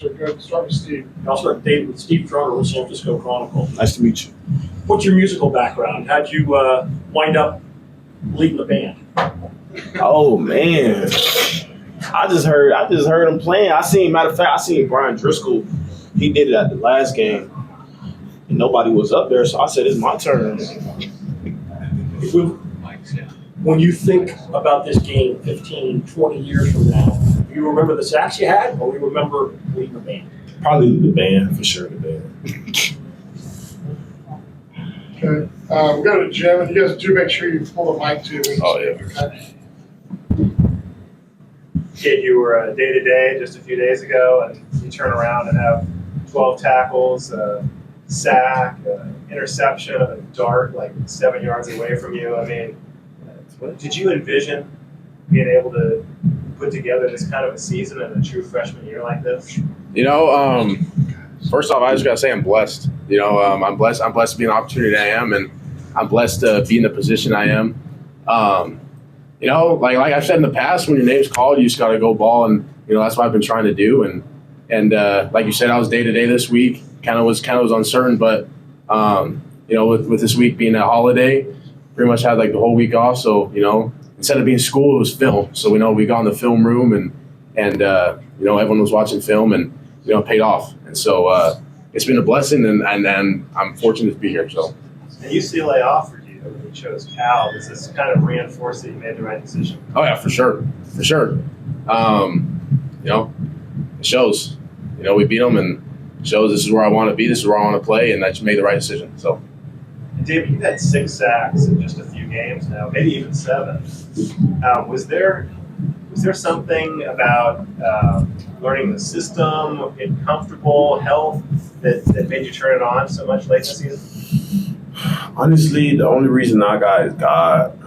Good. Start with Steve. I'll start David with Steve Trotter with San Francisco Chronicle. Nice to meet you. What's your musical background? How'd you wind up leading the band? Oh man, I just heard him playing. Matter of fact, I seen Brian Driscoll. He did it at the last game, and nobody was up there. So I said, "It's my turn." When you think about this game 15, 20 years from now, do you remember the sacks you had, or do you remember leading the band? Probably the band for sure. The band. Okay. We'll go to Jim, and you guys do make sure you pull the mic too. Oh, yeah. Okay. Kid, you were day-to-day just a few days ago, and you turn around and have 12 tackles, a sack, interception, a dart like 7 yards away from you. I mean, did you envision being able to put together this kind of a season in a true freshman year like this? First off, I just gotta say I'm blessed. I'm blessed. I'm blessed to be in the opportunity I am, and I'm blessed to be in the position I am. Like I've said in the past, when your name's called, you just gotta go ball, and that's what I've been trying to do. And like you said, I was day to day this week. Kind of was uncertain, but with this week being a holiday, pretty much had like the whole week off. So instead of being school, it was film. So we got in the film room, and everyone was watching film, and it paid off. And so it's been a blessing, and I'm fortunate to be here. So. And UCLA offered you when you chose Cal. Does this kind of reinforce that you made the right decision? Oh yeah, for sure. It shows. We beat them, and it shows this is where I want to be. This is where I want to play, and I just made the right decision. So. And David, you've had 6 sacks in just a few games now, maybe even 7. Was there something about learning the system, getting comfortable, health that made you turn it on so much late this season? Honestly, the only reason I got is God.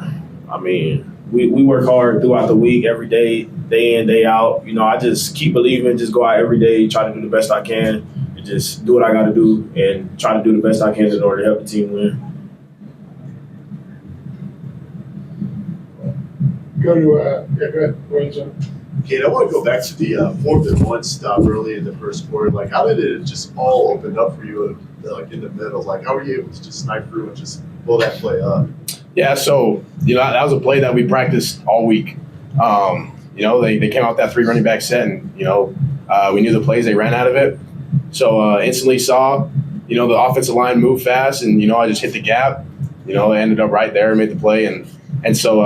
I mean, we work hard throughout the week, every day, day in, day out. I just keep believing, just go out every day, try to do the best I can, and just do what I got to do and try to do the best I can in order to help the team win. Go ahead. Cade, I want to go back to the 4th and 1 stop early in the first quarter. Like, how did it just all open up for you, like in the middle? Like, how were you able to just snipe through and just pull that play up? Yeah, so that was a play that we practiced all week. They came out that 3 running back set, and we knew the plays. They ran out of it, so instantly saw the offensive line move fast, and I just hit the gap. I ended up right there and made the play, and so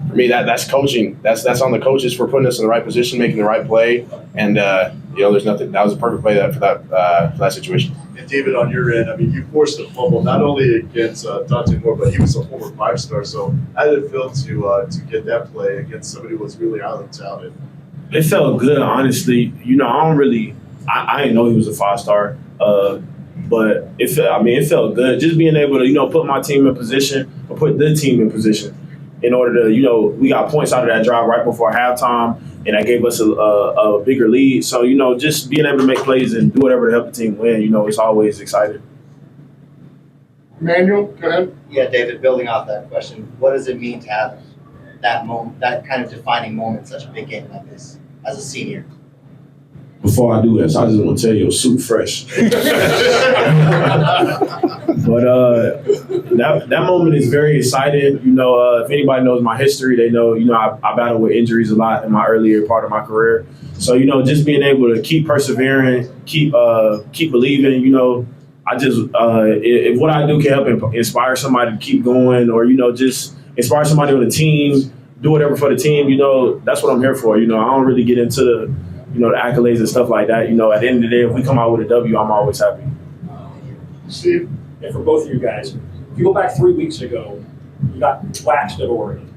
for me, that's coaching. That's on the coaches for putting us in the right position, making the right play, and there's nothing. That was a perfect play for that situation. And David, on your end, I mean, you forced a fumble not only against Dante Moore, but he was a former 5-star. So how did it feel to get that play against somebody who was really highly talented? It felt good, honestly. I didn't know he was a 5-star, but it felt good just being able to put my team in position or put the team in position. In order to, we got points out of that drive right before halftime, and that gave us a bigger lead. So, just being able to make plays and do whatever to help the team win, it's always exciting. Manuel, go ahead. Yeah, David, building off that question, what does it mean to have that moment, that kind of defining moment in such a big game like this as a senior? Before I do this, I just want to tell you, suit fresh. But that moment is very exciting. If anybody knows my history, they know, I battled with injuries a lot in my earlier part of my career. So, just being able to keep persevering, keep believing, I just, if what I do can help inspire somebody to keep going or, just inspire somebody on the team, do whatever for the team, that's what I'm here for. I don't really get into the accolades and stuff like that. At the end of the day, if we come out with a W, I'm always happy. Steve? And for both of you guys, if you go back 3 weeks ago, you got waxed at Oregon.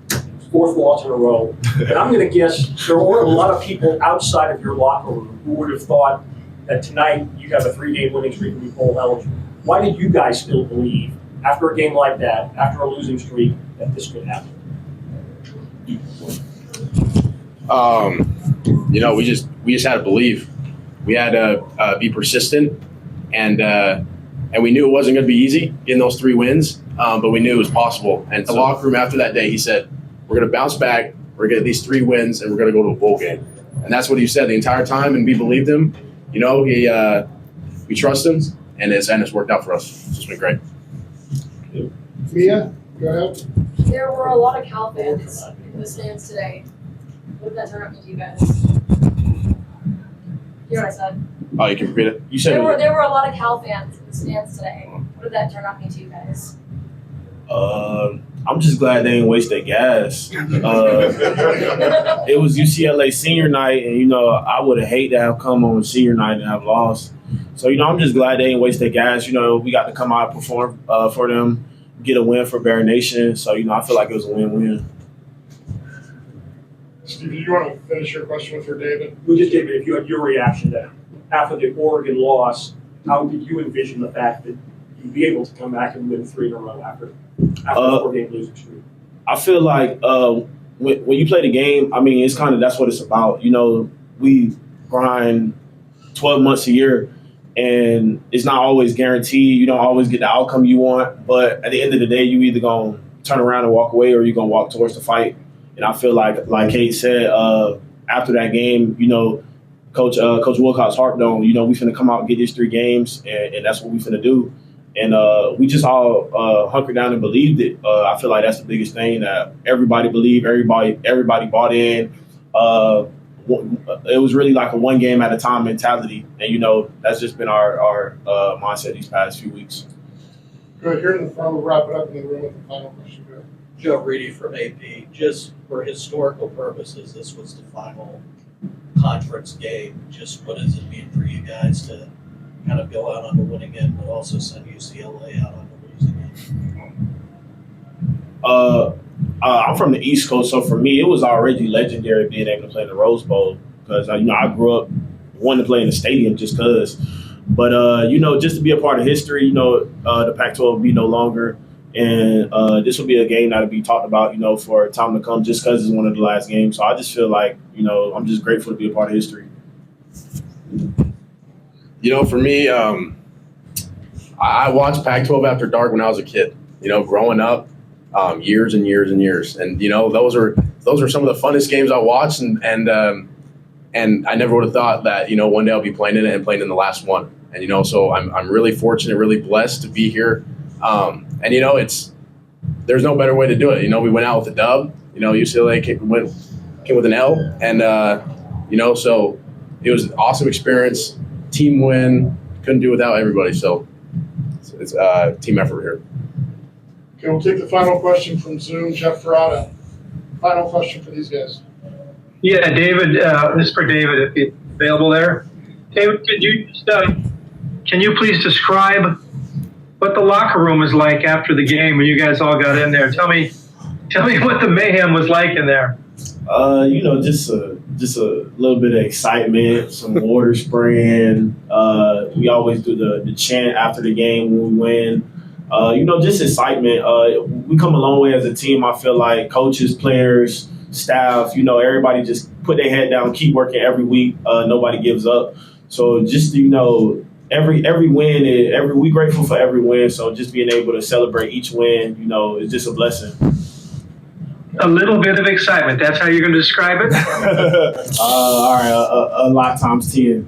4th loss in a row. And I'm going to guess there were a lot of people outside of your locker room who would have thought that tonight you have a 3-game winning streak and be bowl eligible. Why did you guys still believe, after a game like that, after a losing streak, that this could happen? We just had to believe. We had to be persistent, and we knew it wasn't going to be easy getting those 3 wins, but we knew it was possible. And the locker room after that day, he said, "We're going to bounce back. We're going to get these 3 wins, and we're going to go to a bowl game." And that's what he said the entire time, and we believed him. you know, we trust him, and it's worked out for us. It's been great. Mia, go ahead. There were a lot of Cal fans in the stands today. What did that turn out to you guys? You know what I said? Oh, you can repeat it. You said There were a lot of Cal fans in the stands today. What did that turn out to you guys? I'm just glad they didn't waste their gas. It was UCLA senior night, and you know I would have hated to have come on senior night and have lost. So you know I'm just glad they didn't waste their gas. You know we got to come out and perform for them, get a win for Bear Nation. So you know I feel like it was a win-win. Steve, do you want to finish your question with her, David? We just, David, if you had your reaction to after the Oregon loss, how did you envision the fact that you'd be able to come back and win 3 in a row after the 4-game losing streak? I feel like when you play the game, I mean, it's kind of that's what it's about. You know, we grind 12 months a year, and it's not always guaranteed. You don't always get the outcome you want, but at the end of the day, you either gonna turn around and walk away, or you're gonna walk towards the fight. And I feel like Cade said after that game, you know, Coach Wilcox harped on, you know, we finna come out and get these 3 games, and that's what we finna do. And we just all hunkered down and believed it. I feel like that's the biggest thing, that everybody believed, everybody bought in. It was really like a one game at a time mentality. And, you know, that's just been our mindset these past few weeks. Good. Here in the front, we'll wrap it up in the room with the final question. Go ahead. Joe Reedy from AP. Just for historical purposes, this was the final conference game. Just what does it mean for you guys to kind of go out on the winning end, but also send UCLA out on the losing end? I'm from the East Coast, so for me, it was already legendary being able to play in the Rose Bowl because you know I grew up wanting to play in the stadium just because. But you know, just to be a part of history, you know, the Pac-12 will be no longer. And this will be a game that'll be talked about, you know, for time to come just because it's one of the last games. So I just feel like, you know, I'm just grateful to be a part of history. You know, for me, I watched Pac-12 After Dark when I was a kid, you know, growing up, years and years and years. And, you know, those are some of the funnest games I watched. And I never would have thought that, you know, one day I'll be playing in it and playing in the last one. And, you know, so I'm really fortunate, really blessed to be here. And, you know, there's no better way to do it. You know, we went out with a dub. You know, UCLA came with an L. And, you know, so it was an awesome experience. Team win. Couldn't do without everybody. So it's a team effort here. Okay, we'll take the final question from Zoom. Jeff Ferrata. Final question for these guys. Yeah, David, this is for David, if he's available there. David, can you please describe what the locker room was like after the game when you guys all got in there? Tell me what the mayhem was like in there. You know, just a little bit of excitement, some water spraying. We always do the chant after the game when we win. You know, just excitement. We come a long way as a team. I feel like coaches, players, staff, you know, everybody just put their head down, keep working every week. Nobody gives up. So just, you know, every win, we grateful for every win. So just being able to celebrate each win, you know, is just a blessing. A little bit of excitement. That's how you're going to describe it? All right, a lot times 10.